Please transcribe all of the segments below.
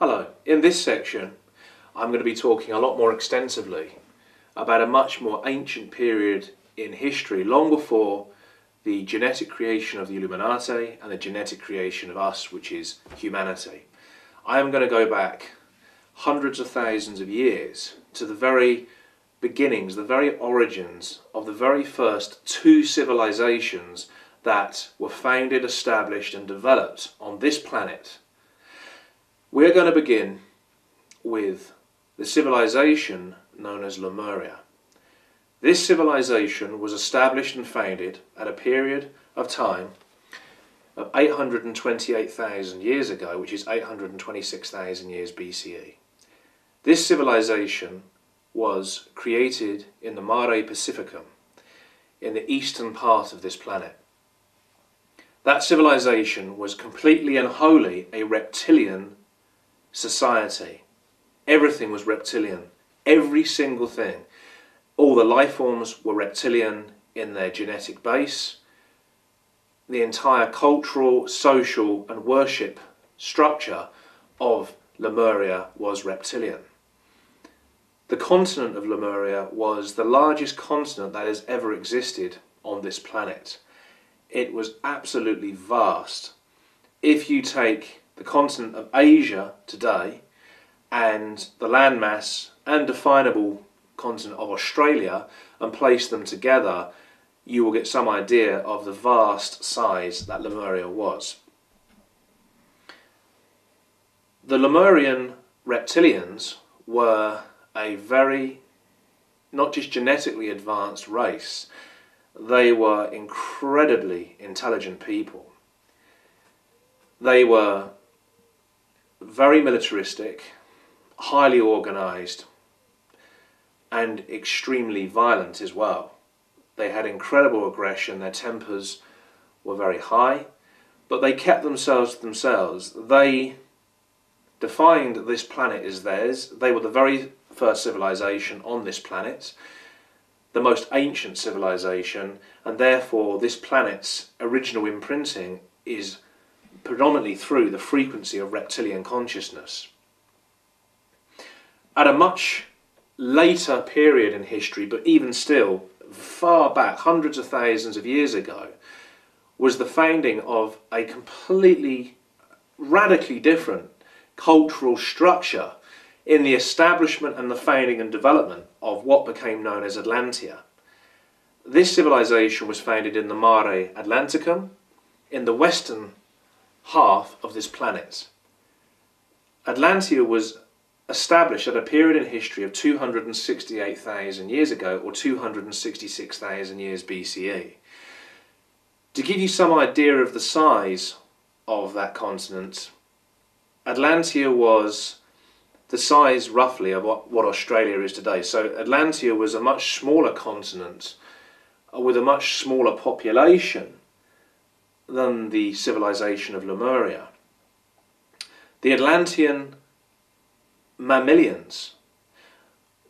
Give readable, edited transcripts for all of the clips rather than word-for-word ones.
Hello, in this section I'm going to be talking a lot more extensively about a much more ancient period in history, long before the genetic creation of the Illuminati and the genetic creation of us, which is humanity. I am going to go back hundreds of thousands of years to the very beginnings, the very origins of the very first two civilizations that were founded, established and developed on this planet. We're going to begin with the civilization known as Lemuria. This civilization was established and founded at a period of time of 828,000 years ago, which is 826,000 years BCE. This civilization was created in the Mare Pacificum, in the eastern part of this planet. That civilization was completely and wholly a reptilian society. Everything was reptilian. Every single thing. All the life forms were reptilian in their genetic base. The entire cultural, social and worship structure of Lemuria was reptilian. The continent of Lemuria was the largest continent that has ever existed on this planet. It was absolutely vast. If you take the continent of Asia today and the landmass and definable continent of Australia and place them together, you will get some idea of the vast size that Lemuria was. The Lemurian reptilians were a very, not just genetically advanced race, they were incredibly intelligent people. They were very militaristic, highly organised and extremely violent as well. They had incredible aggression, their tempers were very high, but they kept themselves to themselves. They defined this planet as theirs. They were the very first civilization on this planet, the most ancient civilization, and therefore this planet's original imprinting is predominantly through the frequency of reptilian consciousness. At a much later period in history, but even still far back, hundreds of thousands of years ago, was the founding of a completely radically different cultural structure in the establishment and the founding and development of what became known as Atlantia. This civilization was founded in the Mare Atlanticum, in the western half of this planet. Atlantia was established at a period in history of 268,000 years ago, or 266,000 years BCE. To give you some idea of the size of that continent, Atlantia was the size roughly of what Australia is today. So Atlantia was a much smaller continent with a much smaller population than the civilization of Lemuria. The Atlantean mammalians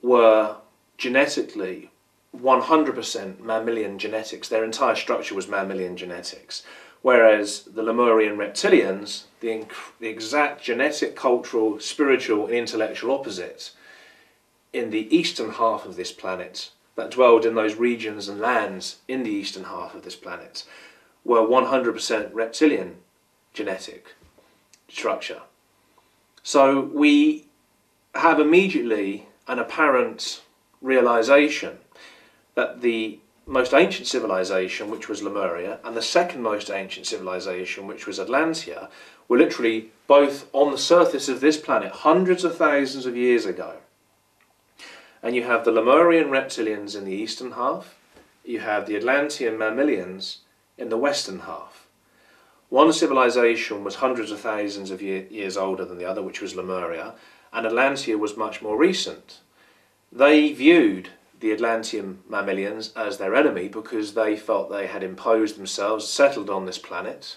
were genetically 100% mammalian genetics. Their entire structure was mammalian genetics. Whereas the Lemurian reptilians, the exact genetic, cultural, spiritual and intellectual opposite in the eastern half of this planet that dwelled in those regions and lands in the eastern half of this planet, were 100% reptilian genetic structure. So we have immediately an apparent realization that the most ancient civilization, which was Lemuria, and the second most ancient civilization, which was Atlantia, were literally both on the surface of this planet hundreds of thousands of years ago. And you have the Lemurian reptilians in the eastern half, you have the Atlantean mammalians in the western half. One civilization was hundreds of thousands of years older than the other, which was Lemuria, and Atlantia was much more recent. They viewed the Atlantean mammalians as their enemy because they felt they had imposed themselves, settled on this planet.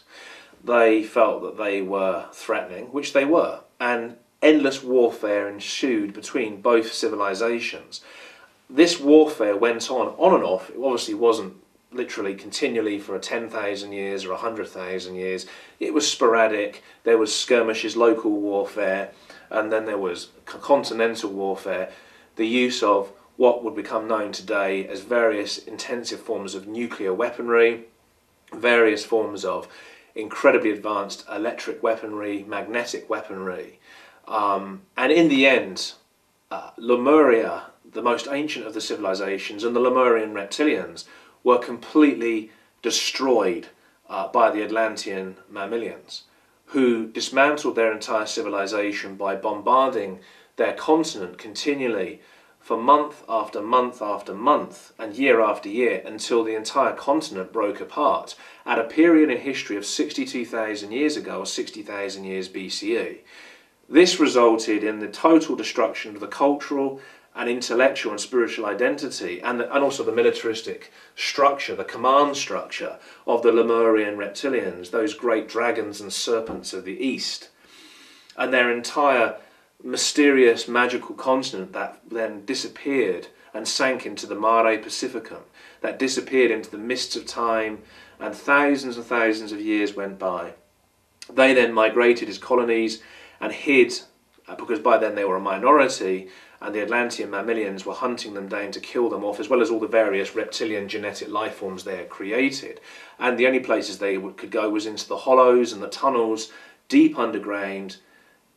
They felt that they were threatening, which they were, and endless warfare ensued between both civilizations. This warfare went on and off. It obviously wasn't literally continually for 10,000 years or 100,000 years. It was sporadic. There was skirmishes, local warfare, and then there was continental warfare, the use of what would become known today as various intensive forms of nuclear weaponry, various forms of incredibly advanced electric weaponry, magnetic weaponry, and in the end, Lemuria, the most ancient of the civilizations, and the Lemurian reptilians were completely destroyed by the Atlantean mammalians, who dismantled their entire civilization by bombarding their continent continually for month after month after month and year after year until the entire continent broke apart at a period in history of 62,000 years ago, or 60,000 years BCE. This resulted in the total destruction of the cultural and intellectual and spiritual identity and also the militaristic structure, the command structure of the Lemurian reptilians, those great dragons and serpents of the East, and their entire mysterious magical continent that then disappeared and sank into the Mare Pacificum, that disappeared into the mists of time, and thousands of years went by. They then migrated as colonies and hid, because by then they were a minority, and the Atlantean mammalians were hunting them down to kill them off, as well as all the various reptilian genetic life forms they had created. And the only places they could go was into the hollows and the tunnels, deep underground,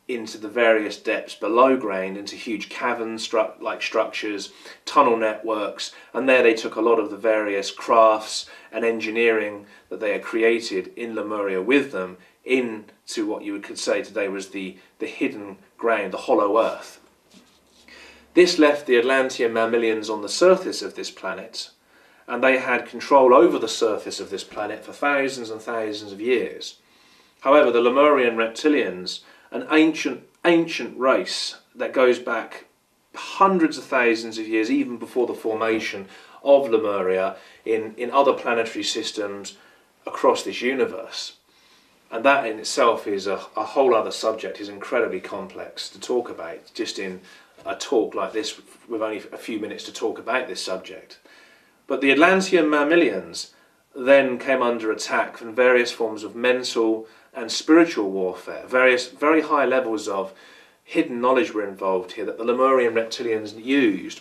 into the various depths below ground, into huge cavern-like structures, tunnel networks, and there they took a lot of the various crafts and engineering that they had created in Lemuria with them into what you could say today was the hidden ground, the hollow earth. This left the Atlantean mammalians on the surface of this planet, and they had control over the surface of this planet for thousands and thousands of years. However, the Lemurian reptilians, an ancient race that goes back hundreds of thousands of years, even before the formation of Lemuria, in other planetary systems across this universe. And that in itself is a whole other subject, is incredibly complex to talk about, just in a talk like this, with only a few minutes to talk about this subject. But the Atlantean mammalians then came under attack from various forms of mental and spiritual warfare. Various very high levels of hidden knowledge were involved here that the Lemurian reptilians used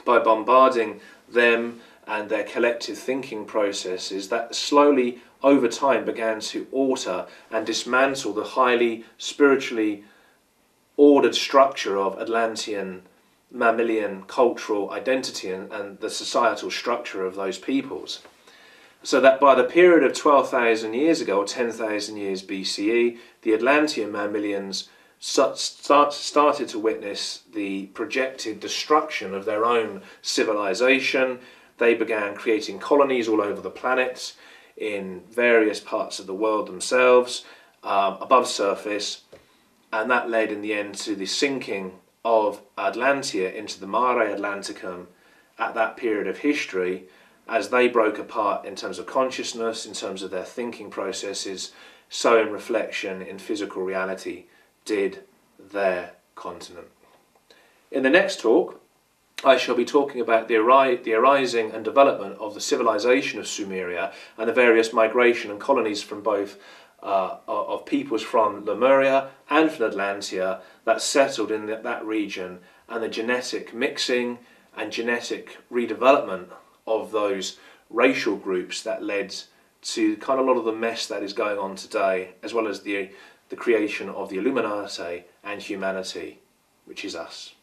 by bombarding them and their collective thinking processes that slowly over time began to alter and dismantle the highly spiritually ordered structure of Atlantean mammalian cultural identity and the societal structure of those peoples. So that by the period of 12,000 years ago, or 10,000 years BCE, the Atlantean mammalians started to witness the projected destruction of their own civilization. They began creating colonies all over the planet, in various parts of the world themselves, above surface, and that led in the end to the sinking of Atlantia into the Mare Atlanticum at that period of history, as they broke apart in terms of consciousness, in terms of their thinking processes, so in reflection, in physical reality, did their continent. In the next talk, I shall be talking about the arising and development of the civilization of Sumeria and the various migration and colonies from both of peoples from Lemuria and from Atlantia that settled in that region, and the genetic mixing and genetic redevelopment of those racial groups that led to kind of a lot of the mess that is going on today, as well as the creation of the Illuminati and humanity, which is us.